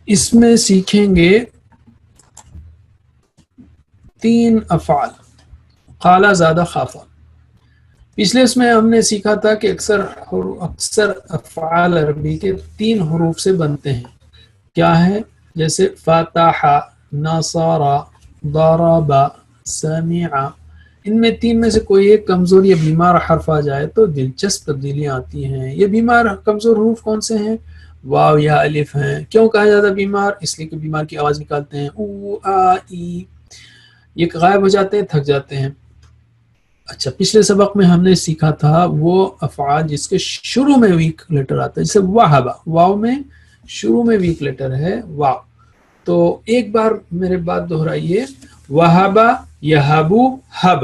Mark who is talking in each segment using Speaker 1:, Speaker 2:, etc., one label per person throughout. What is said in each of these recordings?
Speaker 1: اس میں سیکھیں گے 3 افعال، قال زاد خاف۔ پچھلے اس میں ہم نے سیکھا تھا کہ اکثر افعال عربی کے 3 حروف سے بنتے ہیں، کیا ہے؟ جیسے فتح، نصر، ضرب، سمع۔ ان میں 3 میں سے کوئی ایک کمزور یا بیمار حرف آ جائے تو دلچسپ تبدیلیاں آتی ہیں۔ یہ بیمار کمزور حروف کون سے ہیں؟ واو یا الف ہیں۔ کیوں کہا جاتا بیمار؟ اس لیے کہ بیمار کی آواز نکالتے ہیں، او آ ای، یہ غائب ہو جاتے ہیں، تھک جاتے ہیں۔ اچھا، پچھلے سبق میں ہم نے سیکھا تھا وہ افعال جس کے شروع میں ویک لیٹر آتا ہے، جیسے وہبا، واو میں شروع میں ویک لیٹر ہے واو۔ تو ایک بار میرے بات دہرائیے، وہبا یہبو ہب،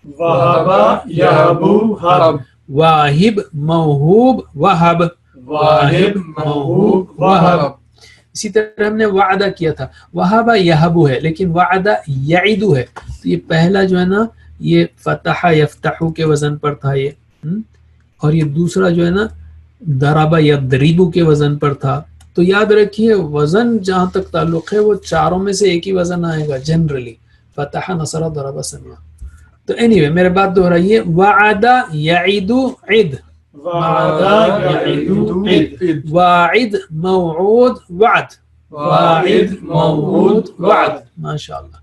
Speaker 2: وہبا یہبو ہب،
Speaker 1: واہب موہوب وہب،
Speaker 2: واہب موہوب وہب۔
Speaker 1: اسی طرح ہم نے وعدہ کیا تھا، وہبا یہبو ہے لیکن وعدہ یعیدو ہے، تو یہ پہلا جو ہے نا یہ فتح یفتحو کے وزن پر تھا یہ، اور یہ دوسرا جو ہے نا ضرب یضربو کے وزن پر تھا۔ تو یاد رکھیے وزن جہاں تک تعلق ہے وہ چاروں میں سے ایک ہی وزن آئے گا جنرلی، فتح، نصر، ضرب، سمع۔ تو اینی وے میرے بات دہرائیے، وعد یعید عد،
Speaker 2: وعد یعید عد،
Speaker 1: واعد موعود وعد،
Speaker 2: واعد موعود وعد۔
Speaker 1: ماشاءاللہ،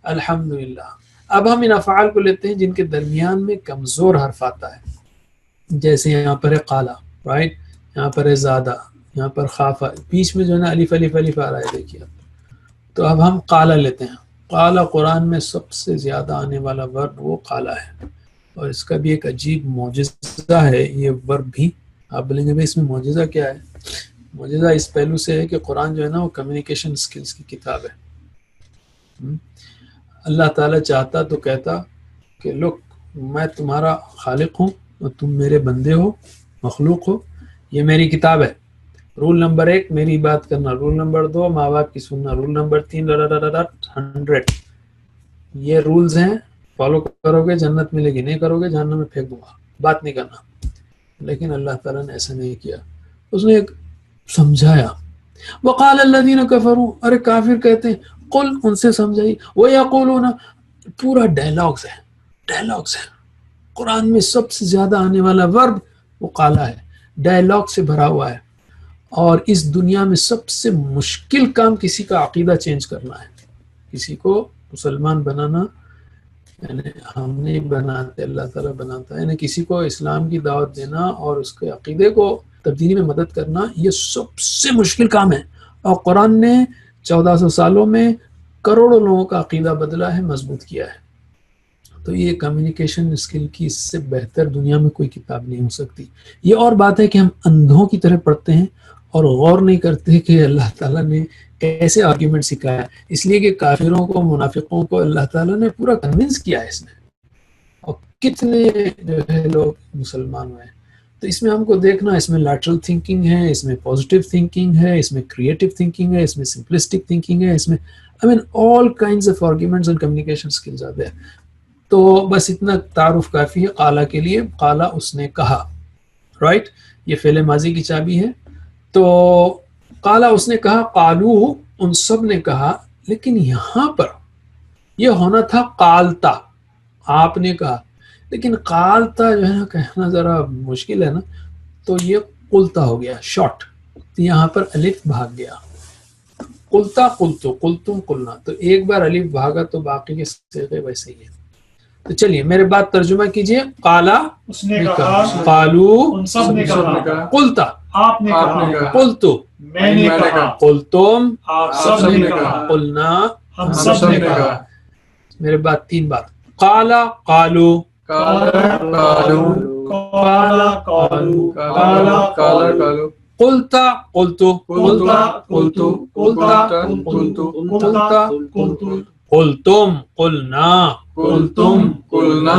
Speaker 1: الحمدللہ۔ اب ہم ان افعال کو لیتے ہیں جن کے درمیان میں کمزور حرف آتا ہے، جیسے یہاں پر ہے قالا، رائٹ، یہاں پر ہے زادہ، یہاں پر خافہ، بیچ میں جو ہے نا الف الف الف آ رہا ہے، دیکھیے۔ تو اب ہم قالا لیتے ہیں۔ قالا قرآن میں سب سے زیادہ آنے والا ورب وہ قالا ہے، اور اس کا بھی ایک عجیب معجزہ ہے یہ ورب بھی۔ آپ بولیں گے بھائی اس میں معجزہ کیا ہے؟ معجزہ اس پہلو سے ہے کہ قرآن جو ہے نا وہ کمیونیکیشن سکلز کی کتاب ہے۔ اللہ تعالیٰ چاہتا تو کہتا کہ لوگ میں تمہارا خالق ہوں اور تم میرے بندے ہو، مخلوق ہو، یہ میری کتاب ہے، رول نمبر 1 میری بات کرنا، رول نمبر 2 ماں باپ کی سننا، رول نمبر 3 100، یہ رولز ہیں، فالو کرو گے جنت ملے گی، نہیں کرو گے جہنم میں پھینک دوں گا، بات نہیں کرنا۔ لیکن اللہ تعالیٰ نے ایسا نہیں کیا، اس نے ایک سمجھایا۔ وقال الذین کفروا، ارے کافر کہتے ہیں، قل ان سے سمجھائی، ویقولون، پورا ڈائلاگز ہے قرآن میں سب سے زیادہ آنے والا ورب وہ قالا ہے، ڈائلاگ سے بھرا ہوا ہے، اور اس دنیا میں سب سے مشکل کام کسی کا عقیدہ چینج کرنا ہے، کسی کو مسلمان بنانا، یعنی ہم نہیں بناتے، اللہ تعالیٰ بناتا ہے، یعنی کسی کو اسلام کی دعوت دینا اور اس کے عقیدے کو تبدیلی میں مدد کرنا، یہ سب سے مشکل کام ہے، اور قرآن نے 1400 سالوں میں کروڑوں لوگوں کا عقیدہ بدلا ہے، مضبوط کیا ہے۔ تو یہ کمیونیکیشن اسکل کی اس سے بہتر دنیا میں کوئی کتاب نہیں ہو سکتی۔ یہ اور بات ہے کہ ہم اندھوں کی طرح پڑھتے ہیں اور غور نہیں کرتے کہ اللہ تعالیٰ نے کیسے آرگیومنٹ سکھایا، اس لیے کہ کافروں کو، منافقوں کو اللہ تعالیٰ نے پورا کنونس کیا ہے اس میں، اور کتنے جو ہے لوگ مسلمان ہوئے ہیں۔ تو اس میں ہم کو دیکھنا، اس میں لیٹرل تھنکنگ ہے، اس میں پازیٹیو تھنکنگ ہے، اس میں کریٹو تھنکنگ ہے، اس میں سمپلسٹک تھنکنگ ہے، اس میں all kinds of arguments and communication skills are there۔ تو بس اتنا تعارف کافی ہے قالا کے لیے، قالا اس نے کہا، رائٹ، یہ فعل ماضی کی چابی ہے۔ تو قالا اس نے کہا، قالو ان سب نے کہا، لیکن یہاں پر یہ ہونا تھا قالتا، آپ نے کہا، لیکن قالتا جو ہے نا کہنا ذرا مشکل ہے نا، تو یہ قلتا ہو گیا شارٹ، تو یہاں پر الف بھاگ گیا، قلتا قلتو، قلتم قلنا، تو ایک بار الف بھاگا تو باقی کے صیغے ویسے ہی ہیں۔ تو چلیے میرے بات ترجمہ کیجئے، قالا
Speaker 2: اس نے کہا،
Speaker 1: قالو
Speaker 2: ان سب نے کہا،
Speaker 1: قلتا
Speaker 2: آپ نے کہا،
Speaker 1: قلتو
Speaker 2: میں نے کہا،
Speaker 1: قلتم
Speaker 2: آپ سب نے کہا،
Speaker 1: قلنا
Speaker 2: ہم سب نے کہا۔
Speaker 1: میرے بات 3 بار، قالا قالو،
Speaker 2: قالا قالو، قالا قالو، قالا قالو،
Speaker 1: قلتا قلتو،
Speaker 2: قلتا قلتو، قلتا قلتو، قلتا قلتو،
Speaker 1: قلتم قلنا،
Speaker 2: قلتم قلنا،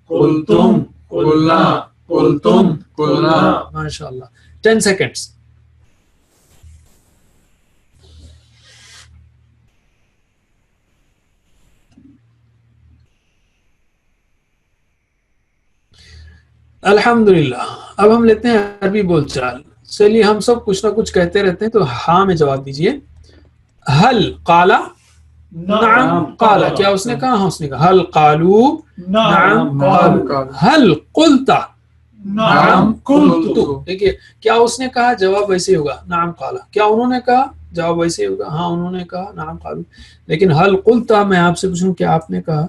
Speaker 2: قلتم قلنا، قلتم قلنا۔
Speaker 1: ماشاء اللہ۔ 10 seconds۔ الحمدللہ۔ اب ہم لیتے ہیں عربی بول چال۔ چلیے ہم سب کچھ نہ کچھ کہتے رہتے ہیں تو ہاں میں جواب دیجئے۔ حل قالا نعم قالا،
Speaker 2: قال.
Speaker 1: کیا اس نے کہا؟ ہاں اس نے کہا. حل قالو نعم
Speaker 2: قالوا.
Speaker 1: قالو. حل قلت
Speaker 2: نعم قلت.
Speaker 1: دیکھیے کیا اس نے کہا، جواب ویسے ہوگا نعم قالا. کیا انہوں نے کہا، جواب ویسے ہوگا ہاں انہوں نے کہا نعم قالو. لیکن حل قلت میں آپ سے پوچھوں کیا آپ نے کہا،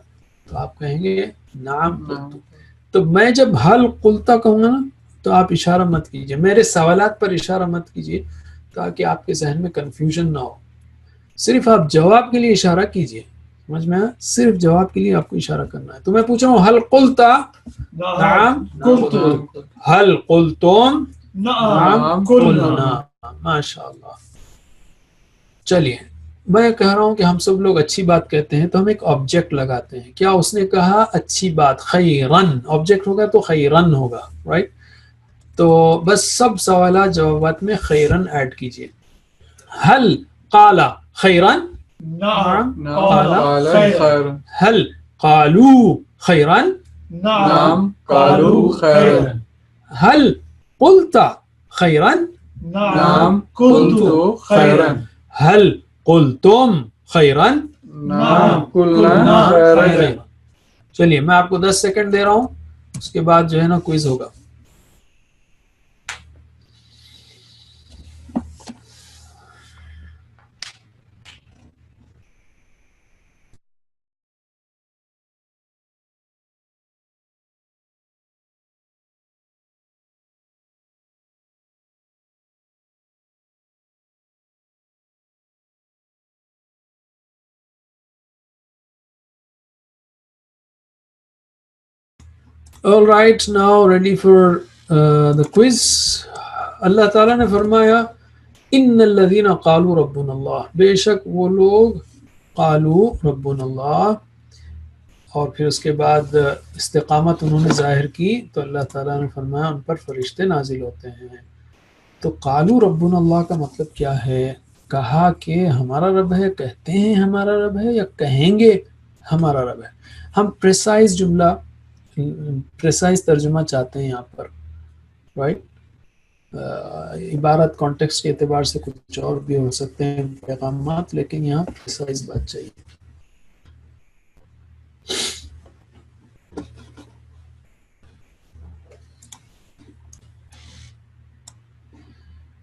Speaker 1: تو آپ کہیں گے نعم قلت. تو میں جب حل قلت کہوں گا نا تو آپ اشارہ مت کیجیے، میرے سوالات پر اشارہ مت کیجیے تاکہ آپ کے ذہن میں کنفیوژن نہ ہو. صرف آپ جواب کے لیے اشارہ کیجیے، سمجھ میں آیا؟ صرف جواب کے لیے آپ کو اشارہ کرنا ہے. تو میں پوچھ رہا ہوں حل قلت نعم
Speaker 2: قلت.
Speaker 1: حل قلتم نعم
Speaker 2: نعم
Speaker 1: قلنا. ماشاء اللہ. چلیے میں کہہ رہا ہوں کہ ہم سب لوگ اچھی بات کہتے ہیں تو ہم ایک آبجیکٹ لگاتے ہیں. کیا اس نے کہا اچھی بات، خیرن آبجیکٹ ہوگا تو خیرن ہوگا، رائٹ؟ تو بس سب سوالات جوابات میں خیرن ایڈ کیجیے. حل قال خیرن
Speaker 2: نعم
Speaker 1: قال
Speaker 2: قال
Speaker 1: خيرا.
Speaker 2: خيرا.
Speaker 1: هل قالوا خيرا؟
Speaker 2: نعم قالوا خيرا.
Speaker 1: هل قلت خيرا؟
Speaker 2: نعم قلت خيرا.
Speaker 1: هل قلتم خيرا؟
Speaker 2: نعم قلنا خيرا.
Speaker 1: چلیے میں آپ کو 10 سیکنڈ دے رہا ہوں، اس کے بعد جو ہے نا کوئز ہوگا. All right, now ready for the quiz. اللہ تعالیٰ نے فرمایا ان الذین قالوا ربنا اللہ، بے شک وہ لوگ قالوا ربنا اللہ، اور پھر اس کے بعد استقامت انہوں نے ظاہر کی تو اللہ تعالیٰ نے فرمایا ان پر فرشتے نازل ہوتے ہیں. تو قالوا ربنا اللہ کا مطلب کیا ہے؟ کہا کہ ہمارا رب ہے، کہتے ہیں ہمارا رب ہے، یا کہیں گے ہمارا رب ہے. ہم پریسائز جملہ، پریسائز ترجمہ چاہتے ہیں یہاں پر، رائٹ؟ عبارت کانٹیکسٹ کے اعتبار سے کچھ اور بھی ہو سکتے ہیں پیغامات، لیکن یہاں پریسائز بات چاہیے.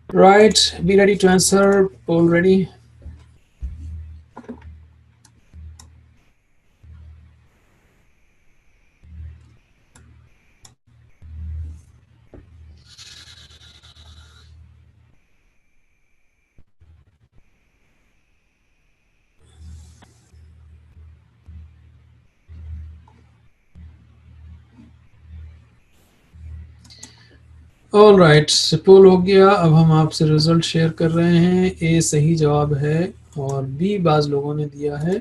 Speaker 1: Right, be ready to answer. All ready? All right, poll ہو گیا. اب ہم آپ سے رزلٹ شیئر کر رہے ہیں. اے صحیح جواب ہے اور بی بعض لوگوں نے دیا ہے.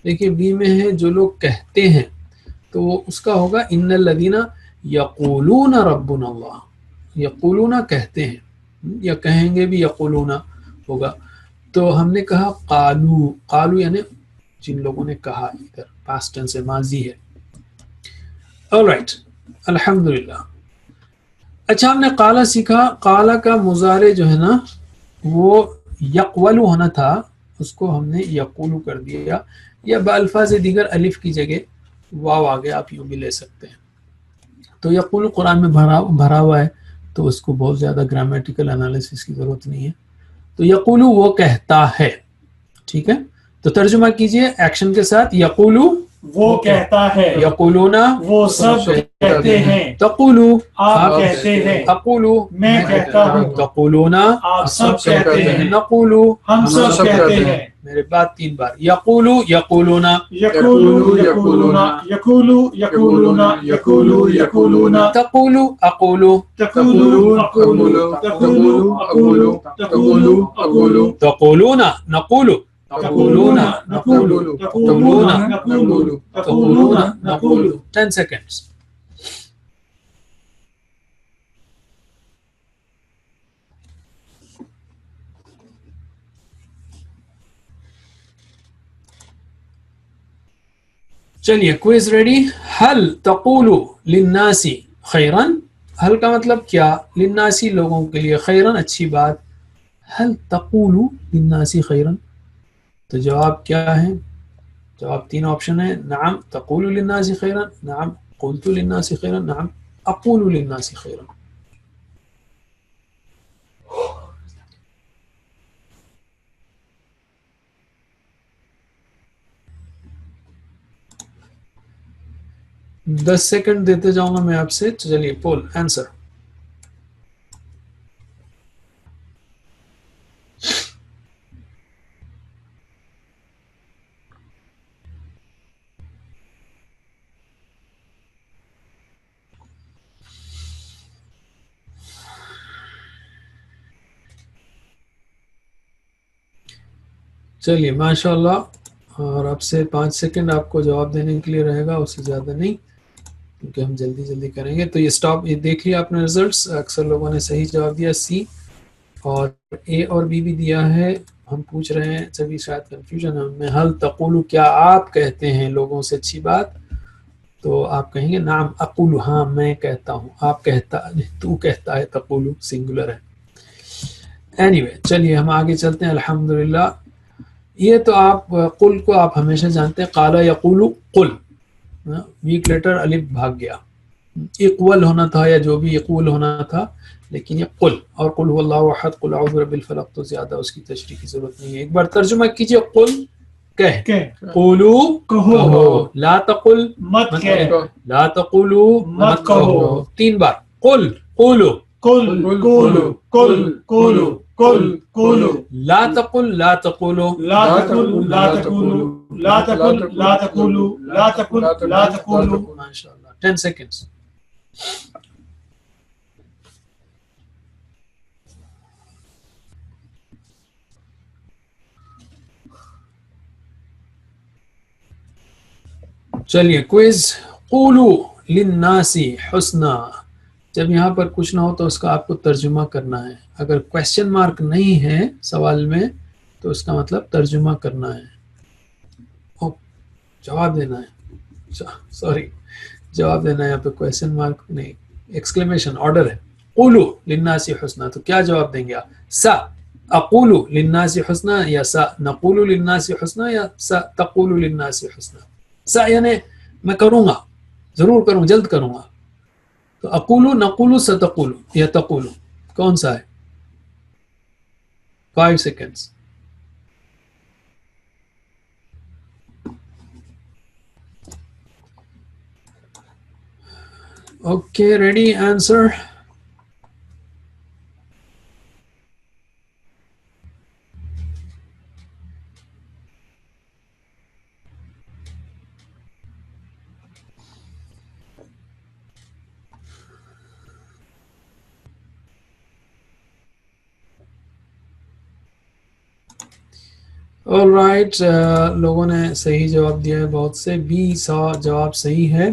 Speaker 1: دیکھیے بی میں ہے جو لوگ کہتے ہیں تو اس کا ہوگا ان الذین یقولون ربنا اللہ. یقولون کہتے ہیں، یا کہیں گے بھی یقولون ہوگا. تو ہم نے کہا قالو، قالو یعنی جن لوگوں نے کہا، ادھر پاسٹ ٹینس سے ماضی ہے. آل رائٹ، الحمدللہ. اچھا ہم نے قالا سیکھا. قالا کا مضارع جو ہے نا وہ یقولو ہونا تھا، اس کو ہم نے یقولو کر دیا، یا بالفاظ دیگر الف کی جگہ واو آگے آپ یوں بھی لے سکتے ہیں. تو یقولو قرآن میں بھرا ہوا ہے تو اس کو بہت زیادہ گرامیٹیکل انالیسس کی ضرورت نہیں ہے. تو یقولو وہ کہتا ہے، ٹھیک ہے؟ تو ترجمہ کیجئے ایکشن کے ساتھ. یقولو
Speaker 3: وہ کہتا ہے،
Speaker 1: یقولون
Speaker 3: وہ سب کہتے ہیں،
Speaker 1: تقولو
Speaker 3: آپ کہتے ہیں،
Speaker 1: اقولو
Speaker 3: میں کہتا ہوں،
Speaker 1: تقولون
Speaker 3: آپ سب کہتے ہیں،
Speaker 1: نقولو
Speaker 3: ہم سب کہتے ہیں.
Speaker 1: میرے بعد 3 بار یقولو یقولون
Speaker 3: یقولو یقولون، یقولو یقولون، یقولو یقولون،
Speaker 1: تقولو اقولو
Speaker 3: تقولو اقولو، تقولو اقولو، تقولو اقولو،
Speaker 1: تقولون نقولو
Speaker 3: تقولون نقول، تقولون نقول، تقولون نقول.
Speaker 1: 10 seconds. چلیے کوئز ریڈی. حل تقول للناس خیرا، حل کا مطلب کیا؟ للناسی لوگوں کے لیے، خیرا اچھی بات. حل تقول للناس خیرا، تو جواب کیا ہے؟ جواب تین آپشن ہے، نعم تقول للناس خیرا، نعم قلت للناس خیرا، نعم اقول للناس خیرا. دس سیکنڈ دیتے جاؤں گا میں آپ سے. چلیے پول آنسر. چلیے ماشاء اللہ. اور اب سے 5 سیکنڈ آپ کو جواب دینے کے لیے رہے گا، اس سے زیادہ نہیں، کیونکہ ہم جلدی جلدی کریں گے. تو یہ اسٹاپ، یہ دیکھ لیا آپ نے ریزلٹس. اکثر لوگوں نے صحیح جواب دیا سی، اور اے اور بی بھی دیا ہے. ہم پوچھ رہے ہیں سبھی، شاید کنفیوژن ہے میں. حل تقول، کیا آپ کہتے ہیں لوگوں سے اچھی بات؟ تو آپ کہیں گے نعم اقول، ہاں میں کہتا ہوں. آپ کہتا، تو کہتا ہے، تقول سنگولر ہے. اینی وے چلیے ہم آگے چلتے ہیں. الحمدللہ. یہ تو آپ قل کو آپ ہمیشہ جانتے ہیں، قال یقول قل، ویک لیٹر الف بھاگ گیا، اقول ہونا تھا یا جو بھی اقول ہونا تھا، لیکن یہ قل. اور قل هو اللہ احد، قل اعوذ برب الفلق، تو زیادہ اس کی تشریح کی ضرورت نہیں ہے. ایک بار ترجمہ کیجئے. قل کہہ، قولو کہو، لا تقل
Speaker 3: مت کہہ،
Speaker 1: لا تقولو
Speaker 3: مت کہو.
Speaker 1: 3 بار. قل قولو،
Speaker 3: قل قولوا، قل قولوا، قل قولوا.
Speaker 1: لا تقل لا تقولو.
Speaker 3: لا تقل لا تقولوا، لا تقل لا تقولوا، لا تقل لا تقولوا.
Speaker 1: ماشاء اللہ. 10 seconds. چلیے کوئز. قولو للناس حسنا. جب یہاں پر کچھ نہ ہو تو اس کا آپ کو ترجمہ کرنا ہے. اگر کوشچن مارک نہیں ہے سوال میں تو اس کا مطلب ترجمہ کرنا ہے. جواب دینا ہے، سوری جواب دینا ہے. یہاں پہ کوشچن مارک نہیں، ایکسکلیمیشن آرڈر ہے. قولو للناس حسنا، تو کیا جواب دیں گے آپ؟ سا اقول للناس حسنا، یا سا نقول للناس حسنا، یا سا تقول للناس حسنا. سا یعنی میں کروں گا، ضرور کروں، جلد کروں گا. تو اقولو، نقولو، ستقولو یا تقولو، کون سا ہے؟ 5 seconds. Okay, ready, answer. All right, لوگوں نے صحیح جواب دیا ہے بہت سے. 20 جواب صحیح ہے.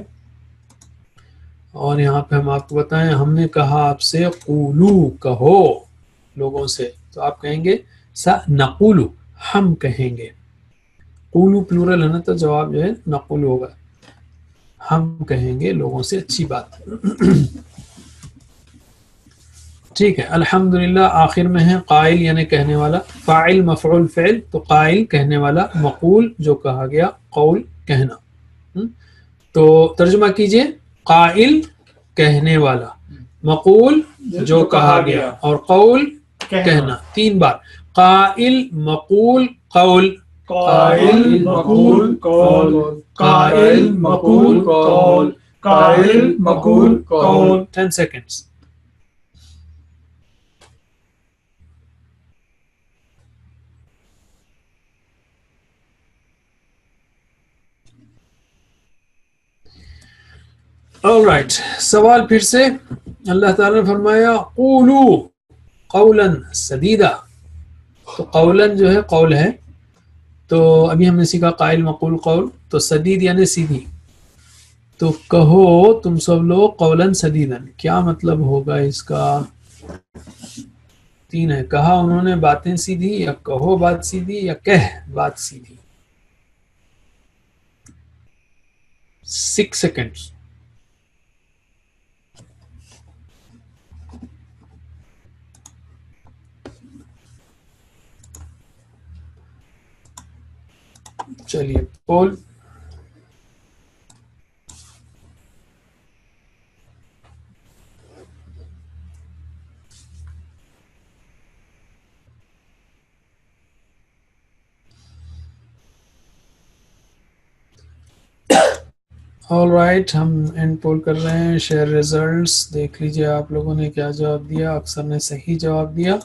Speaker 1: اور یہاں پہ ہم آپ کو بتائیں، ہم نے کہا آپ سے قولو کہو لوگوں سے، تو آپ کہیں گے سا نقولو، ہم کہیں گے. قولو پلورل ہے نا، تو جواب جو ہے نقولو ہوگا، ہم کہیں گے لوگوں سے اچھی بات. ٹھیک ہے الحمدللہ. آخر میں ہے قائل یعنی کہنے والا، فاعل مفعول فعل، تو قائل کہنے والا، مقول جو کہا گیا، قول کہنا. تو ترجمہ کیجئے. قائل کہنے والا، مقول جو کہا گیا، اور قول کہنا. 3 بار. قائل مقول قول.
Speaker 3: قائل مقول قول، قائل مقول قول، قائل مقول قول.
Speaker 1: 10 seconds. Alright, سوال پھر سے. اللہ تعالیٰ نے فرمایا قولو قولا سدیدا. تو قولا جو ہے قول ہے، تو ابھی ہم نے سیکھا قائل مقول قول، تو سدید یعنی سیدھی. تو کہو تم سب لوگ قولا سدیدا، کیا مطلب ہوگا اس کا؟ 3 ہے. کہا انہوں نے باتیں سیدھی، یا کہو بات سیدھی، یا کہہ بات سیدھی. 6 seconds. چلیے پول. آل رائٹ، ہم اینڈ پول کر رہے ہیں. شیئر ریزلٹس دیکھ لیجیے آپ لوگوں نے کیا جواب دیا. اکثر نے صحیح جواب دیا،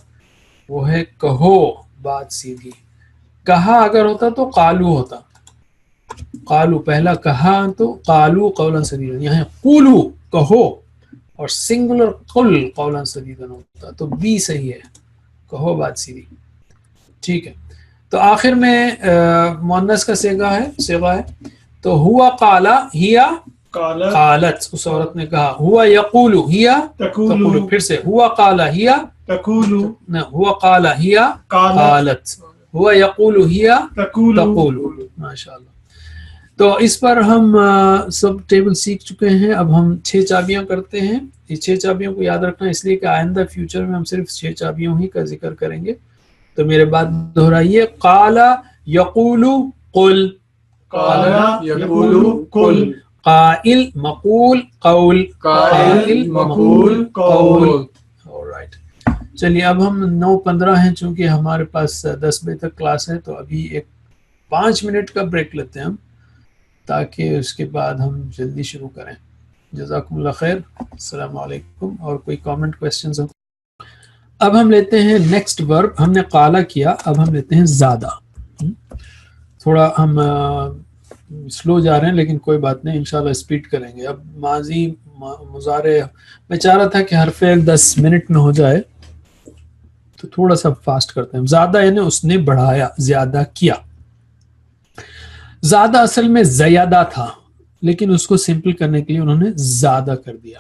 Speaker 1: وہ ہے کہو بات سیدھی. کہا اگر ہوتا تو قالو ہوتا. قالو پہلا کہا تو قالو قولا سدیدا. یہاں قولو کہو اور سنگولر قل قولا سدیدا ہوتا تو بی صحیح ہے، کہو بات سیدھی. ٹھیک ہے، تو آخر میں مؤنث کا صیغہ ہے تو ہوا قالا ہیا قالت، اس عورت نے کہا. ہوا یقول ہیا تقول. پھر سے ہوا قالا ہیا
Speaker 3: تقول.
Speaker 1: ہوا قالا ہیا قالت. ہوا یقول ہیا تقول. ماشاء اللہ. تو اس پر ہم سب ٹیبل سیکھ چکے ہیں. اب ہم 6 چابیاں کرتے ہیں. یہ 6 چابیوں کو یاد رکھنا اس لیے کہ آئندہ فیوچر میں ہم صرف 6 چابیوں ہی کا ذکر کریں گے. تو میرے بات دہرائیے. قالا یقول قل.
Speaker 2: قال یقول قل.
Speaker 1: قائل مقول قول.
Speaker 2: قائل مقول قول.
Speaker 1: Alright. چلیے اب ہم 9:15 ہیں، چونکہ ہمارے پاس 10 بجے تک کلاس ہے تو ابھی ایک 5 منٹ کا بریک لیتے ہیں ہم، تاکہ اس کے بعد ہم جلدی شروع کریں. جزاکم اللہ خیر. السلام علیکم. اور کوئی کامنٹ کویسچنز ہو؟ اب ہم لیتے ہیں نیکسٹ ورب. ہم نے قالا کیا، اب ہم لیتے ہیں زادہ. تھوڑا ہم سلو جا رہے ہیں لیکن کوئی بات نہیں، انشاءاللہ اسپیڈ کریں گے. اب ماضی مضارع میں چاہ رہا تھا کہ حرف فعل 10 منٹ میں ہو جائے تو تھوڑا سا فاسٹ کرتے ہیں. زیادہ یعنی اس نے بڑھایا، زیادہ کیا. زیادہ اصل میں زیادہ تھا لیکن اس کو سمپل کرنے کے لیے انہوں نے زیادہ کر دیا.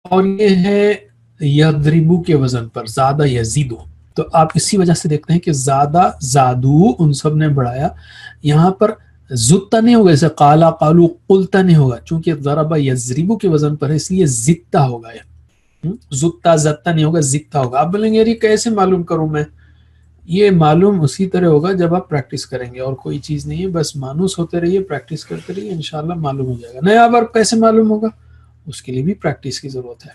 Speaker 1: اور یہ ہے یضربو کے وزن پر زیادہ یزیدو. تو آپ اسی وجہ سے دیکھتے ہیں کہ زیادہ زادو ان سب نے بڑھایا. یہاں پر زدتا نہیں ہوگا، جیسے قالا قالو قلتا نہیں ہوگا، چونکہ ضربہ یضربو کے وزن پر ہے اس لیے زدتا ہوگا. زدتا زدتا نہیں ہوگا، زدتا ہوگا. آپ بولیں گے یہ کیسے معلوم کروں میں؟ یہ معلوم اسی طرح ہوگا جب آپ پریکٹس کریں گے، اور کوئی چیز نہیں ہے. بس مانوس ہوتے رہیے، پریکٹس کرتے رہیے، انشاءاللہ معلوم ہو جائے گا. نیا ورب کیسے معلوم ہوگا؟ اس کے لیے بھی پریکٹس کی ضرورت ہے،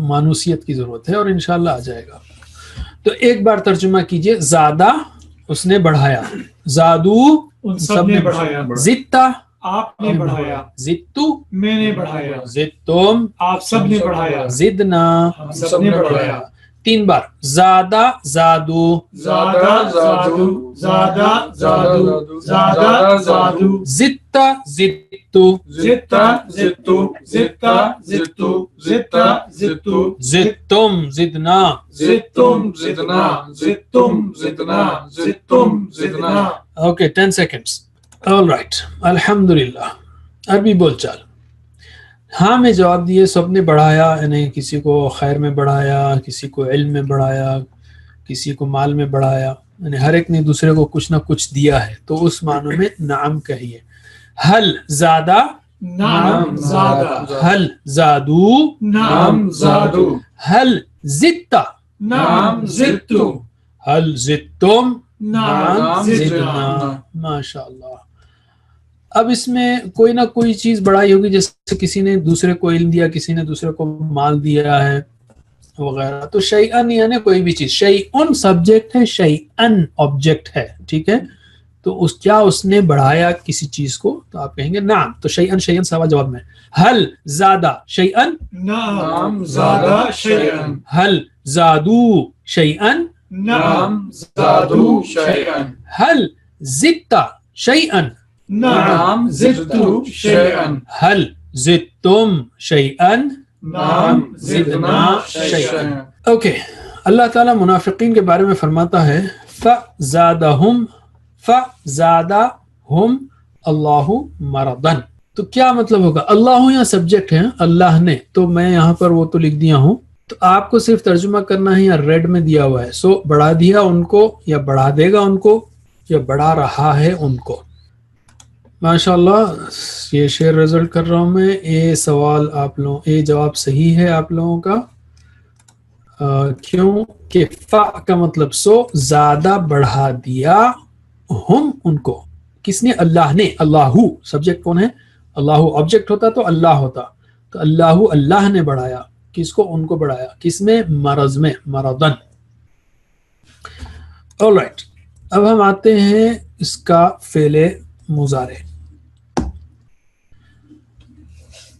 Speaker 1: مانوسیت کی ضرورت ہے، اور انشاءاللہ آ جائے گا. تو ایک بار ترجمہ کیجئے. زادہ اس نے بڑھایا، زادو
Speaker 3: ان سب نے بڑھایا.
Speaker 1: زدتا
Speaker 3: آپ نے بڑھایا.
Speaker 1: زدتو
Speaker 3: میں نے بڑھایا.
Speaker 1: زدتم
Speaker 3: آپ سب نے بڑھایا.
Speaker 1: زدنا
Speaker 3: ہم سب نے بڑھایا.
Speaker 1: 3 بار. زادہ زادو
Speaker 3: زادہ زادو. زادہ زادو. زادہ زادو.
Speaker 1: زدتا زدتو
Speaker 3: زدتا زدتو. زدتا زدتو. زدتا زدتو.
Speaker 1: زدتم زدنا
Speaker 3: زدتم زدنا. زدتم زدنا. زدتم زدنا.
Speaker 1: Okay 10 seconds. All right. الحمدللہ. عربی بول چال. ہاں میں جواب دیے. سب نے بڑھایا، یعنی کسی کو خیر میں بڑھایا، کسی کو علم میں بڑھایا، کسی کو مال میں بڑھایا، یعنی ہر ایک نے دوسرے کو کچھ نہ کچھ دیا ہے. تو اس معنی میں نعم کہیے. حل زادہ
Speaker 3: نعم زادہ.
Speaker 1: حل زادو
Speaker 3: نعم زادو.
Speaker 1: حل زدتا
Speaker 3: نعم زدتو.
Speaker 1: حل زدتم
Speaker 3: نعم
Speaker 1: زدنا.
Speaker 3: زدنا.
Speaker 1: ماشاء اللہ. اب اس میں کوئی نہ کوئی چیز بڑھائی ہوگی، جیسے کسی نے دوسرے کو علم دیا، کسی نے دوسرے کو مال دیا ہے وغیرہ. تو شیئن یعنی کوئی بھی چیز. شیئن سبجیکٹ ہے، شیئن آبجیکٹ ہے. ٹھیک ہے، تو کیا اس نے بڑھایا کسی چیز کو؟ تو آپ کہیں گے نعم. تو شیئن شیئن سوا جواب میں. حل زادہ شیئن
Speaker 3: نعم زادہ شیئا.
Speaker 1: حل زادو شیئن
Speaker 3: نعم زادو شیئا.
Speaker 1: حل زدتا شیئن
Speaker 3: نعم زدتو شیئا.
Speaker 1: حل زدتم شیئن
Speaker 3: نعم زدنا شیئا.
Speaker 1: اوکے. اللہ تعالیٰ منافقین کے بارے میں فرماتا ہے فَزَادَهُمْ فَزَادَهُمْ اللَّهُ مَرَضًا. تو کیا مطلب ہوگا؟ اللہ یہاں سبجیکٹ ہے، اللہ نے، تو میں یہاں پر وہ تو لکھ دیا ہوں. تو آپ کو صرف ترجمہ کرنا ہے. یا ریڈ میں دیا ہوا ہے، سو بڑھا دیا ان کو، یا بڑھا دے گا ان کو، یا بڑھا رہا ہے ان کو. ماشاءاللہ. یہ شیئر رزلٹ کر رہا ہوں میں. اے سوال آپ لوگوں، اے جواب صحیح ہے آپ لوگوں کا. کیوں کہ فا کا مطلب سو زیادہ بڑھا دیا ہم ان کو. کس نے؟ اللہ نے. اللہ سبجیکٹ کون ہے؟ اللہ. آبجیکٹ ہوتا تو اللہ ہوتا. تو اللہ نے بڑھایا. کس کو؟ ان کو بڑھایا. کس میں؟ مرض میں. مرضن. آلرائٹ. اب ہم آتے ہیں اس کا فعل مضارع.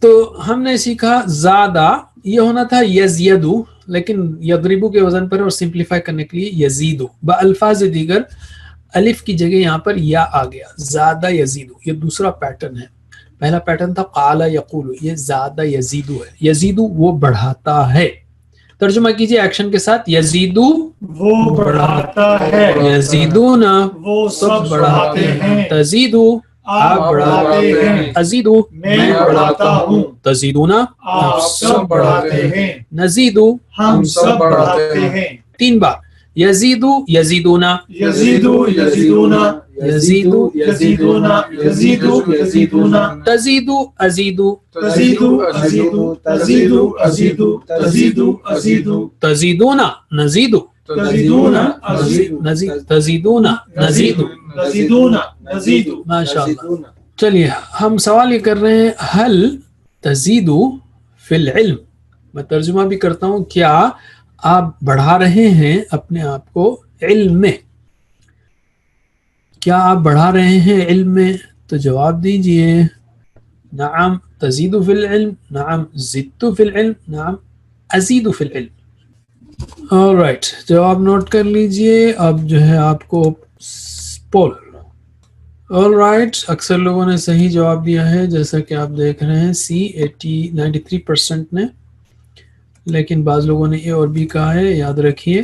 Speaker 1: تو ہم نے سیکھا زیادہ یہ ہونا تھا یزیدو، لیکن یضربو کے وزن پر اور سمپلیفائی کرنے کے لیے یزیدو. بالفاظ دیگر الف کی جگہ یہاں پر یا آ گیا. زیادہ یزیدو یہ دوسرا پیٹرن ہے. پہلا پیٹرن تھا قال یقول، یہ زیادہ یزیدو ہے. یزیدو وہ بڑھاتا ہے. ترجمہ کیجئے ایکشن کے ساتھ. یزیدو
Speaker 3: وہ بڑھاتا ہے،
Speaker 1: یزیدونا
Speaker 3: وہ سب بڑھاتے ہیں،
Speaker 1: تزیدو آپ بڑھاتے ہیں، ازیدو
Speaker 3: میں بڑھاتا ہوں،
Speaker 1: تزیدونا
Speaker 3: آپ سب بڑھاتے ہیں،
Speaker 1: نزیدو
Speaker 3: ہم سب بڑھاتے ہیں.
Speaker 1: 3 بار. یزیدو یزیدونا
Speaker 3: یزیدو یزیدونا،
Speaker 1: یزیدو
Speaker 3: یزیدونا، یزیدو یزیدونا،
Speaker 1: تزیدو ازیدو
Speaker 3: تزیدو ازیدو، تزیدو ازیدو، تزیدو ازیدو،
Speaker 1: تزیدونا نزیدو
Speaker 3: تزیدونا ازیدو،
Speaker 1: تزیدونا نزیدو.
Speaker 3: تزیدونا نزیدو.
Speaker 1: ماشاء اللہ. چلیے ہم سوال یہ کر رہے ہیں ہل تزیدو فی العلم. میں ترجمہ بھی کرتا ہوں. کیا آپ بڑھا رہے ہیں اپنے آپ کو علم میں؟ کیا آپ بڑھا رہے ہیں علم میں؟ تو جواب دیجئے. نعم تزیدو فی العلم، نعم زدتو فی العلم، نعم ازیدو فی العلم. آلرائٹ جواب نوٹ کر لیجئے. اب جو ہے آپ کو پول. آلرائٹ اکثر لوگوں نے صحیح جواب دیا ہے جیسا کہ آپ دیکھ رہے ہیں. سی 93% نے، لیکن بعض لوگوں نے اے اور بی کہا ہے. یاد رکھیے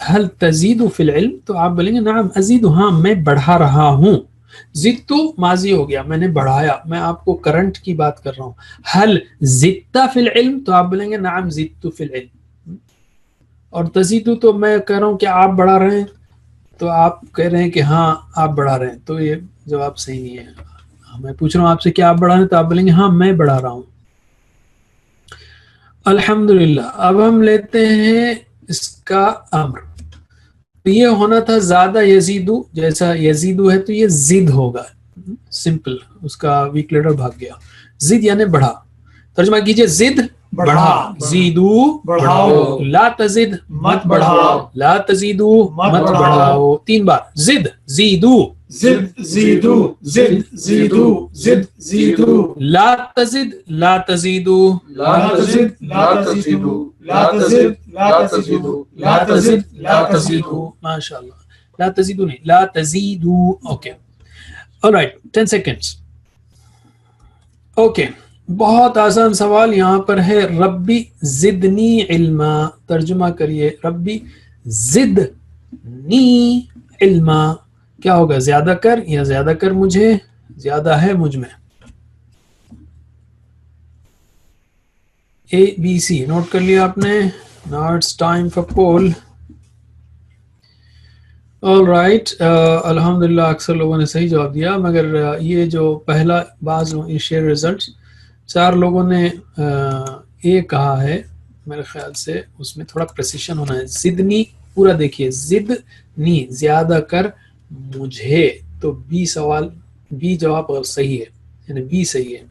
Speaker 1: حل تزید فی العلم تو آپ بولیں گے نعم ازید، ہاں میں بڑھا رہا ہوں. زدت ماضی ہو گیا، میں نے بڑھایا. میں آپ کو کرنٹ کی بات کر رہا ہوں. حل زدت فی العلم تو آپ بولیں گے نعم زدت فی العلم. اور تزید تو میں کہہ رہا ہوں کہ آپ بڑھا رہے ہیں تو آپ کہہ رہے ہیں کہ ہاں آپ بڑھا رہے ہیں، تو یہ جواب صحیح نہیں ہے. میں پوچھ رہا ہوں آپ سے کہ آپ بڑھا رہے ہیں تو آپ بولیں گے ہاں میں بڑھا رہا ہوں. الحمدللہ. اب ہم لیتے ہیں اس کا امر. یہ ہونا تھا زیادہ یزیدو، جیسا یزیدو ہے تو یہ زد ہوگا. سمپل، اس کا ویک لیٹر بھاگ گیا. زد یعنی بڑھا. ترجمہ کیجئے زد بڑھا، زیدو بڑھاؤ، لا تزد
Speaker 3: مت بڑھاؤ،
Speaker 1: لا تزیدو
Speaker 3: مت
Speaker 1: مت
Speaker 3: بڑھاؤ.
Speaker 1: بڑھاؤ. 3 بار. زد زیدو،
Speaker 3: زد زیدو، زد زیدو، زد زیدو،
Speaker 1: لا تزد لا تزیدو،
Speaker 3: لا تزد لا تزیدو، لا تزد لا تزیدو، لا تزد لا تزیدو.
Speaker 1: ماشاء اللہ. لا تزیدو نہیں، لا تزیدو. Okay all right 10 seconds. اوکے بہت آسان سوال یہاں پر ہے. ربی زدنی علما. ترجمہ کریے. ربی زدنی علما کیا ہوگا؟ زیادہ کر یا زیادہ کر مجھے، زیادہ ہے مجھ میں. اے بی سی نوٹ کر لیا آپ نے. Now it's time for poll. All right. الحمدللہ اکثر لوگوں نے صحیح جواب دیا، مگر یہ جو پہلا بعض شیئر ریزلٹس 4 لوگوں نے اے کہا ہے. میرے خیال سے اس میں تھوڑا پریسیشن ہونا ہے. زدنی پورا دیکھیے، زدنی زیادہ کر مجھے. تو بی سوال، بی جواب صحیح ہے، یعنی بی صحیح ہے.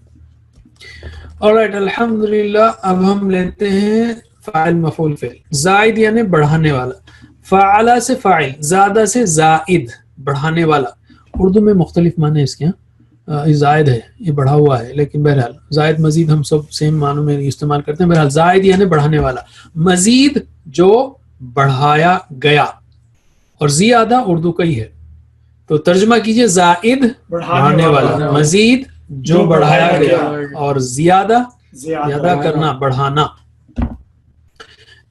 Speaker 1: alright الحمدللہ. اب ہم لیتے ہیں فاعل مفعول فعل. زائد یعنی بڑھانے والا. فعلا سے فاعل، زیادہ سے زائد بڑھانے والا. اردو میں مختلف معنی اس کے ہیں. یہ زائد ہے، یہ بڑھا ہوا ہے، لیکن بہرحال زائد مزید ہم سب سیم معنوں میں استعمال کرتے ہیں. بہرحال زائد یعنی بڑھانے والا. مزید جو بڑھایا گیا، اور زیادہ اردو کا ہی ہے. تو ترجمہ کیجئے زائد بڑھانے والا، مزید جو بڑھایا گیا، اور زیادہ زیادہ کرنا، بڑھانا.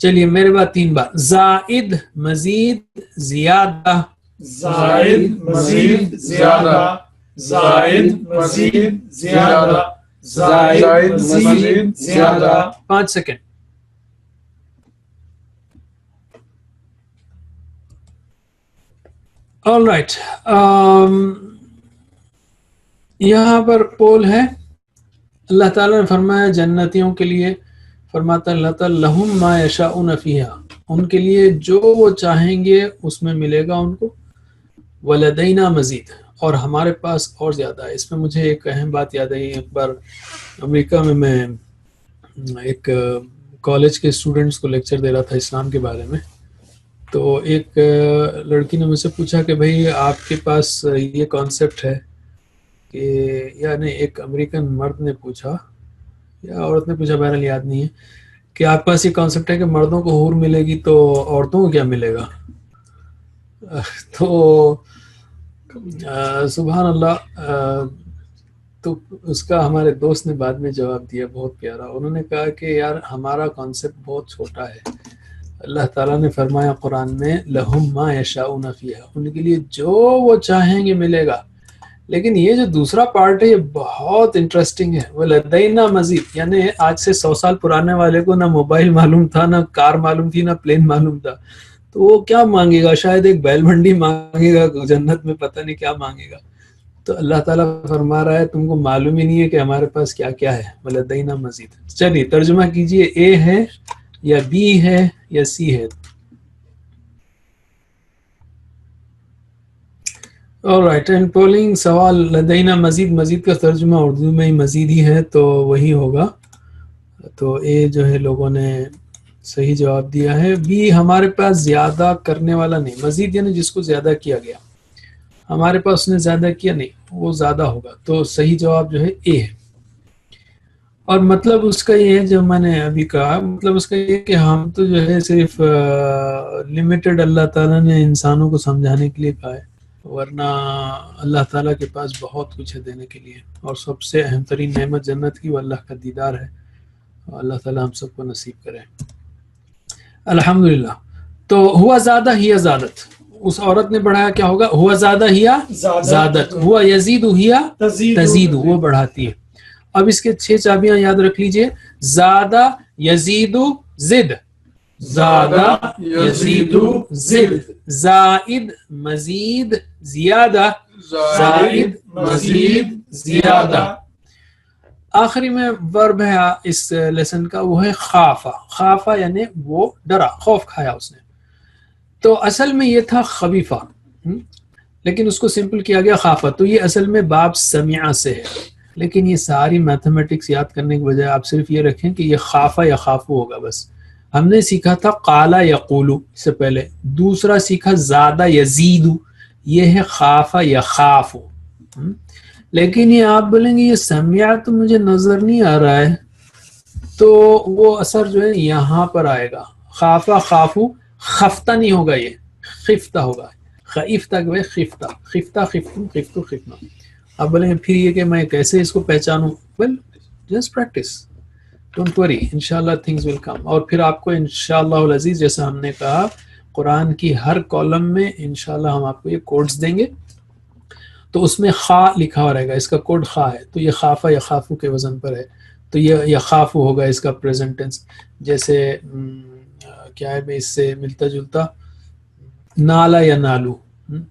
Speaker 1: چلیے میرے بعد 3 بار. زائد مزید زیادہ،
Speaker 3: زائد مزید زیادہ، زائد مزید زیادہ، زائد مزید زیادہ.
Speaker 1: 5 سیکنڈ. All right. یہاں پر پول ہے. اللہ تعالیٰ نے فرمایا جنتیوں کے لیے، فرماتا اللہ تعالیٰ لہم ما یشاؤون فیہا، ان کے لیے جو وہ چاہیں گے اس میں ملے گا ان کو. ولدینا مزید، اور ہمارے پاس اور زیادہ ہے. اس میں مجھے ایک اہم بات یاد آئی. ایک بار امریکہ میں ایک کالج کے اسٹوڈنٹس کو لیکچر دے رہا تھا اسلام کے بارے میں. تو ایک لڑکی نے مجھ سے پوچھا کہ بھائی آپ کے پاس یہ کانسیپٹ ہے کہ، یعنی ایک امریکن مرد نے پوچھا یا عورت نے پوچھا، بہرحال یاد نہیں ہے، کہ آپ کے پاس یہ کانسیپٹ ہے کہ مردوں کو حور ملے گی تو عورتوں کو کیا ملے گا؟ تو سبحان اللہ. تو اس کا ہمارے دوست نے بعد میں جواب دیا بہت پیارا. انہوں نے کہا کہ یار ہمارا کانسیپٹ بہت چھوٹا ہے. اللہ تعالیٰ نے فرمایا قرآن میں لَهُمْ مَا يَشَاءُونَ فِيهَا، ان کے لیے جو وہ چاہیں گے ملے گا. لیکن یہ جو دوسرا پارٹ ہے یہ بہت انٹرسٹنگ ہے. وَلَدَيْنَا مزید، یعنی آج سے 100 سال پرانے والے کو نہ موبائل معلوم تھا، نہ کار معلوم تھی، نہ پلین معلوم تھا. تو وہ کیا مانگے گا؟ شاید ایک بیل منڈی مانگے گا جنت میں، پتہ نہیں کیا مانگے گا. تو اللہ تعالیٰ فرما رہا ہے تم کو معلوم ہی نہیں ہے کہ ہمارے پاس کیا کیا ہے. وَلَدَيْنَا مزید. چلیے ترجمہ کیجئے. اے ہے یا بی ہے یا سی ہے؟ alright, and polling سوال لدینا مزید، مزید کا ترجمہ اردو میں ہی مزید ہی ہے تو وہی ہوگا. تو اے جو ہے لوگوں نے صحیح جواب دیا ہے. بی ہمارے پاس زیادہ کرنے والا نہیں. مزید یعنی جس کو زیادہ کیا گیا، ہمارے پاس اس نے زیادہ کیا نہیں، وہ زیادہ ہوگا. تو صحیح جواب جو ہے اے ہے. اور مطلب اس کا یہ ہے جو میں نے ابھی کہا، مطلب اس کا یہ کہ ہم تو جو ہے صرف لمیٹڈ اللہ تعالیٰ نے انسانوں کو سمجھانے کے لیے کہا ہے، ورنہ اللہ تعالیٰ کے پاس بہت کچھ ہے دینے کے لیے. اور سب سے اہم ترین نعمت جنت کی وہ اللہ کا دیدار ہے. اللہ تعالیٰ ہم سب کو نصیب کرے. الحمدللہ. تو ہوا زیادہ ہیا زادت، اس عورت نے بڑھایا کیا ہوگا؟ ہوا زیادہ ہیا زادت، ہوا یزید ہیا تزید، وہ بڑھاتی ہے. اب اس کے 6 چابیاں یاد رکھ لیجئے. زادہ یزید زد، زادہ یزید زد، زائد مزید زیادہ، زائد مزید زیادہ. آخری میں ورب ہے اس لیسن کا، وہ ہے خافہ. خافہ یعنی وہ ڈرا، خوف کھایا اس نے. تو اصل میں یہ تھا خبیفہ، لیکن اس کو سمپل کیا گیا خافہ. تو یہ اصل میں باب سمعہ سے ہے. لیکن یہ ساری میتھمیٹکس یاد کرنے کے بجائے آپ صرف یہ رکھیں کہ یہ خافہ یا خافو ہوگا بس. ہم نے سیکھا تھا قالا یقولو سے پہلے، دوسرا سیکھا زادہ یزیدو، یہ ہے خافہ یا خافو. لیکن یہ آپ بولیں گے یہ سمعہ تو مجھے نظر نہیں آ رہا ہے، تو وہ اثر جو ہے یہاں پر آئے گا. خافہ خافو، خفتہ نہیں ہوگا، یہ خفتہ ہوگا. خیفتہ کہ خفتہ، خفتہ خفتو خفتو خفتہ. آپ بولیں گے پھر یہ کہ میں کیسے اس کو پہچانوں؟ Well just practice, don't worry, انشاءاللہ تھنگز ول کم. اور پھر آپ کو انشاءاللہ العزیز جیسا ہم نے کہا قرآن کی ہر کالم میں انشاءاللہ ہم آپ کو یہ کوڈز دیں گے. تو اس میں خا لکھا ہوا رہے گا، اس کا کوڈ خا ہے. تو یہ خافہ یا خافو کے وزن پر ہے. تو یہ یا خافو ہوگا اس کا پریزنٹ ٹینس. جیسے کیا ہے اس سے ملتا جلتا نالا یا نالو.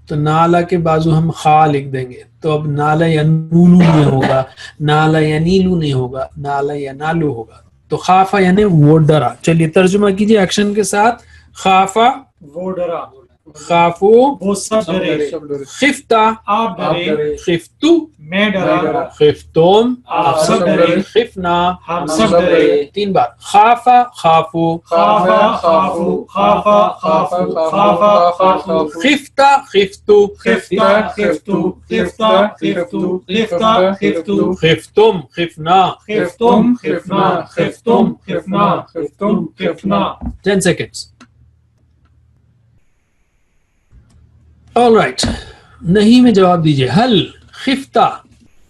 Speaker 1: تو نالا کے بازو ہم خا لکھ دیں گے. تو اب نالا یا نولو نہیں ہوگا، نالا یا نیلو نہیں ہوگا، نالا یا نالو ہوگا. تو خافہ یعنی وہ ڈرا. چلیے ترجمہ کیجئے ایکشن کے ساتھ. خافہ
Speaker 3: وہ ڈرا،
Speaker 1: خافو
Speaker 3: وہ سب ڈرے،
Speaker 1: خفتہ
Speaker 3: آپ ڈرے،
Speaker 1: خفتو
Speaker 3: میں ڈرا،
Speaker 1: خفتم
Speaker 3: آپ سب ڈرے،
Speaker 1: خفنا
Speaker 3: ہم سب ڈرے.
Speaker 1: 3 بار. خافہ خافو،
Speaker 3: خافا خافو، خافا خافو، خافا خافو،
Speaker 1: خفتہ خفتو،
Speaker 3: خفتہ خفتو، خفتہ خفتو، خفتہ خفتو،
Speaker 1: خفتم خفنا.
Speaker 3: خفتم خفنا، خفتم خفنا، خفتم خفنا.
Speaker 1: 10 seconds. all right. نہیں میں جواب دیجئے. حل خفتہ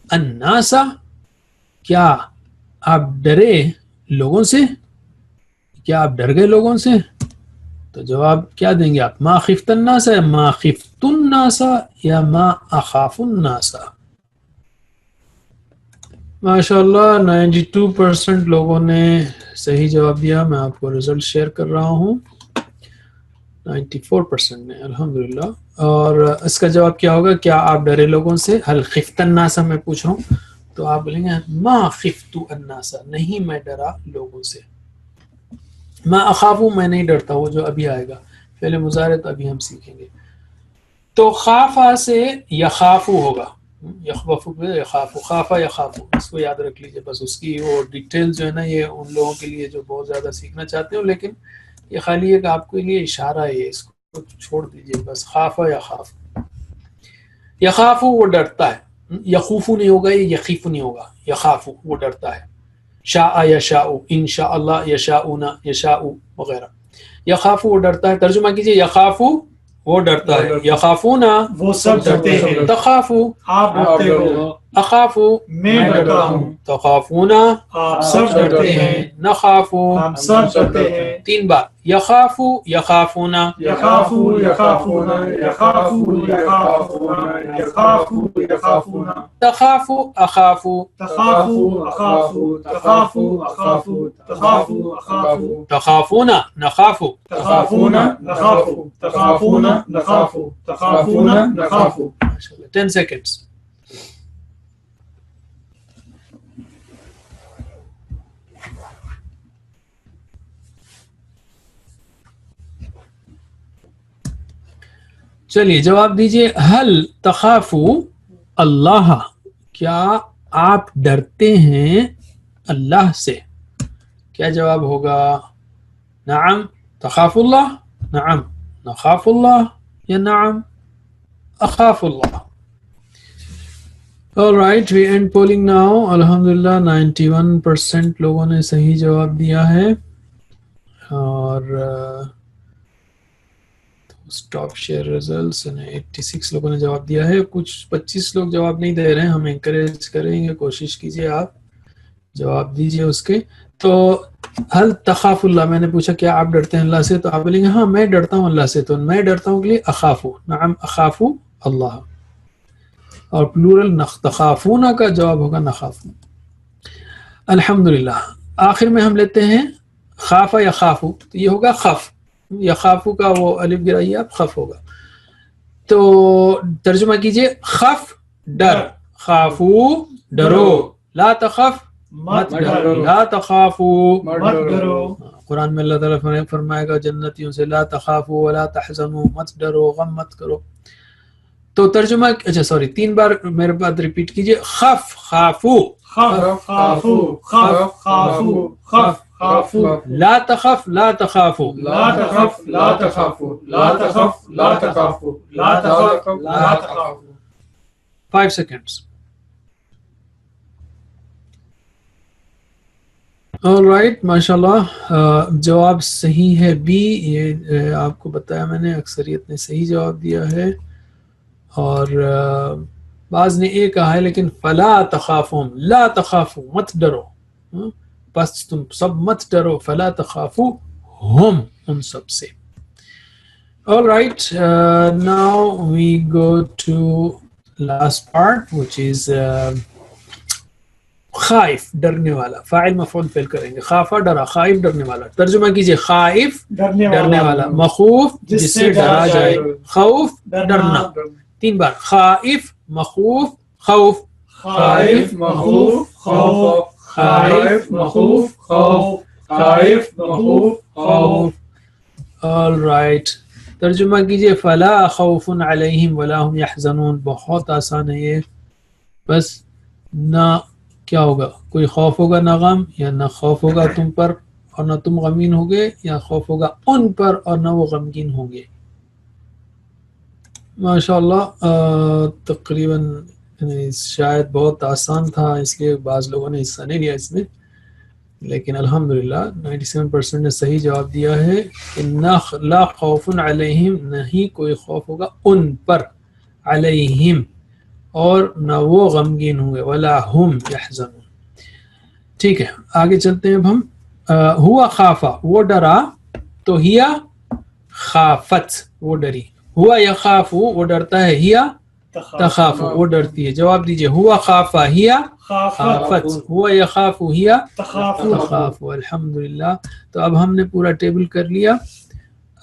Speaker 1: الناسا، کیا آپ ڈرے لوگوں سے؟ کیا آپ ڈر گئے لوگوں سے؟ تو جواب کیا دیں گے آپ؟ ما خفت الناس یا ما خفت الناس یا ما اخاف الناس؟ ماشاءاللہ 92% لوگوں نے صحیح جواب دیا. میں آپ کو رزلٹ شیئر کر رہا ہوں. 94% نے، الحمدللہ. اور اس کا جواب کیا ہوگا؟ کیا آپ ڈرے لوگوں سے؟ حل خفت الناس میں پوچھ رہا ہوں تو آپ بولیں گے ما خفت الناس، نہیں میں ڈرا لوگوں سے. ما اخافو میں نہیں ڈرتا، وہ جو ابھی آئے گا فعل مضارع تو ابھی ہم سیکھیں گے. تو خافا سے یخافو ہوگا، یخوفو یخافو، خافا یخافو، اس کو یاد رکھ لیجیے بس. اس کی وہ ڈیٹیل جو ہے نا یہ ان لوگوں کے لیے جو بہت زیادہ سیکھنا چاہتے ہو، لیکن یہ خالی ایک آپ کے لیے اشارہ ہے، اس کو چھوڑ دیجیے بس. خافا یخافو، یخافو وہ ڈرتا ہے، یخوفو نہیں ہوگا، یہ یخیفو نہیں ہوگا، یخافو وہ ڈرتا ہے. شاء یشاء، ان شاء اللہ، یشاؤون یشاء وغیرہ. یخافو وہ ڈرتا ہے، ترجمہ کیجیے یخافو وہ ڈرتا ہے، یخافون
Speaker 3: وہ سب ڈرتے ہیں،
Speaker 1: تخافو
Speaker 3: آپ ڈرتے ہو،
Speaker 1: اخافو
Speaker 3: میں ڈرتا ہوں،
Speaker 1: تخافون
Speaker 3: آپ سب ڈرتے ہیں،
Speaker 1: نخافو.
Speaker 3: ہم سب ڈرتے ہیں.
Speaker 1: 3 بار یخافو یخافون،
Speaker 3: یخافو یخافون، یخافو یخافون، یخافو یخافون،
Speaker 1: تخافو اخافو،
Speaker 3: تخافو اخافو، تخافو اخافو، تخافو اخافو،
Speaker 1: تخافون نخافو.
Speaker 3: تخافون نخافو، تخافون نخافو، تخافون نخافو.
Speaker 1: 10 seconds. چلیے جواب دیجیے. حل تخافو اللہ، کیا آپ ڈرتے ہیں اللہ سے؟ کیا جواب ہوگا؟ نعم تخاف اللہ، نعم نخاف اللہ، یا نعم اخاف اللہ. All right, we end polling now. الحمدللہ 91% لوگوں نے صحیح جواب دیا ہے، اور اسٹاپ شیئر ریزلٹس 86 لوگوں نے جواب دیا ہے. کچھ 25 لوگ جواب نہیں دے رہے ہیں، ہم انکریج کریں گے، کوشش کیجیے آپ جواب دیجیے اس کے. تو حل تخاف اللہ، میں نے پوچھا کیا آپ ڈرتے ہیں اللہ سے، تو آپ بولیں گے ہاں میں ڈرتا ہوں اللہ سے. تو میں ڈرتا ہوں کے لیے اخافو، نعم اخافو اللہ. اور پلورل تخافون کا جواب ہوگا نخافو. الحمدللہ. آخر میں ہم لیتے ہیں خاف یا خافو، تو یہ ہوگا خف. یا خافو کا وہ الف گرائیے آپ، خف ہوگا. تو ترجمہ کیجئے خف ڈر، خافو ڈرو، لا تخف مت ڈرو، لا تخافو
Speaker 3: مت ڈرو.
Speaker 1: قرآن میں اللہ تعالیٰ فرمائے گا جنتیوں سے لا تخافو ولا تحزنو، مت ڈرو غم مت کرو. تو ترجمہ اچھا سوری 3 بار میرے بات ریپیٹ کیجئے. خف خافو،
Speaker 3: خف خافو، خف خافو، خف خافو.
Speaker 1: لا تخف لا تخافو،
Speaker 3: لا تخف لا تخافو، لا تخف لا تخافو، لا تخف لا تخافو.
Speaker 1: 5 seconds. All right, ماشاءاللہ. جواب صحیح ہے بی. یہ آپ کو بتایا میں نے، اکثریت نے صحیح جواب دیا ہے، اور بعض نے ایک کہا ہے، لیکن فلا تخافون، لا تخافو مت ڈرو، بس تم سب مت ڈرو، فلا تخافو ہم، ان سب سے. All right, now we go to last part which is خائف، ڈرنے والا. فاعل مفعول فعل کریں گے. خافا ڈرا، خائف ڈرنے والا. ترجمہ کیجئے خائف ڈرنے والا، مخوف جس سے ڈرا جائے، خوف ڈرنا. 3 بار خائف مخوف خوف،
Speaker 3: خائف مخوف خوف، خائف مخوف خوف، خائف مخوف خوف.
Speaker 1: All right, ترجمہ کیجئے فلا خوف علیہم ولا هم يحزنون. بہت آسان ہے یہ، بس نہ کیا ہوگا، کوئی خوف ہوگا نہ غم، یا نہ خوف ہوگا تم پر اور نہ تم غمگین ہوگے، یا خوف ہوگا ان پر اور نہ وہ غمگین ہوں گے. ماشاءاللہ. تقریباً شاید بہت آسان تھا، اس لیے بعض لوگوں نے حصہ نہیں لیا اس میں، لیکن الحمدللہ 97% نے صحیح جواب دیا ہے کہ لا خوف علیہم، نہیں کوئی خوف ہوگا ان پر، علیہم اور نہ وہ غمگین ہوں گے، ولا ہم یحزنون. ٹھیک ہے آگے چلتے ہیں اب ہم. ہوا خافا وہ ڈرا، تو ہیا خافت وہ ڈری. ہوا یخافو وہ ڈرتا ہے، ہیا تخافو وہ ڈرتی ہے. جواب دیجئے ہوا خافا ہیا خافت، ہوا یخافو ہیا تخافو. الحمدللہ. تو اب ہم نے پورا ٹیبل کر لیا.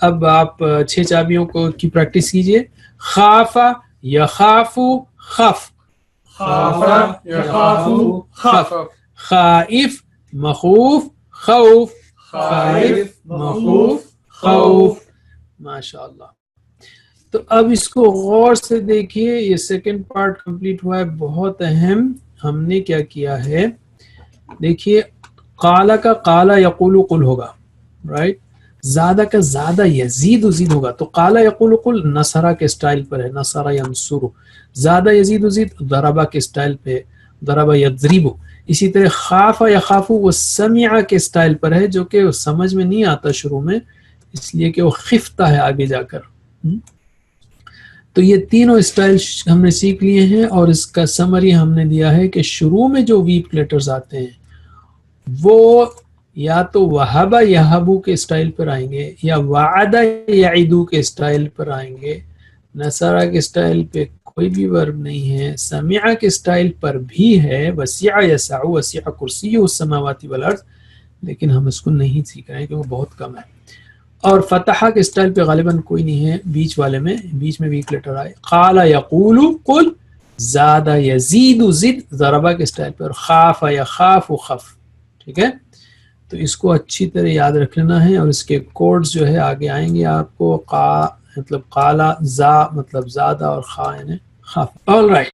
Speaker 1: اب آپ 6 چابیوں کی پریکٹس کیجئے. خافا یخافو خف،
Speaker 3: خاف یخافو خف،
Speaker 1: خائف مخوف خوف، خائف مخوف خوف. ماشاء اللہ. تو اب اس کو غور سے دیکھیے، یہ سیکنڈ پارٹ کمپلیٹ ہوا ہے، بہت اہم. ہم نے کیا کیا ہے دیکھیے، قالا کا قالا یقول قل ہوگا، رائٹ. زیادہ کا زیادہ یزید ازید ہوگا، تو قالا یقول قل نصرہ کے سٹائل پر ہے، نصرہ ینصرو. زیادہ یزید ازید ضربہ کے سٹائل پہ، ضربہ یضربو. اسی طرح خاف یخافو وہ سمع کے سٹائل پر ہے، جو کہ سمجھ میں نہیں آتا شروع میں، اس لیے کہ وہ خفتہ ہے آگے جا کر. تو یہ تینوں سٹائل ہم نے سیکھ لیے ہیں، اور اس کا سمری ہم نے دیا ہے کہ شروع میں جو ویک لیٹرز آتے ہیں وہ یا تو وہبا یہبو کے سٹائل پر آئیں گے، یا وعدہ یعدو کے سٹائل پر آئیں گے. نصرہ کے سٹائل پہ کوئی بھی ورب نہیں ہے. سمع کے سٹائل پر بھی ہے، وسع یسع وسع کرسیہ السماوات والارض، لیکن ہم اس کو نہیں سیکھ رہے ہیں کیونکہ بہت کم ہے. اور فتحہ کے سٹائل پہ غالباً کوئی نہیں ہے، بیچ والے میں، بیچ میں ویک لیٹر آئے. قال یقول قل، زادہ یزید زد ضربہ کے سٹائل پہ، اور خاف یخاف خف. ٹھیک ہے، تو اس کو اچھی طرح یاد رکھ لینا ہے، اور اس کے کوڈز جو ہے آگے آئیں گے آپ کو. مطلب قالا زا مطلب زادہ، اور خا یعنی خاف. All right.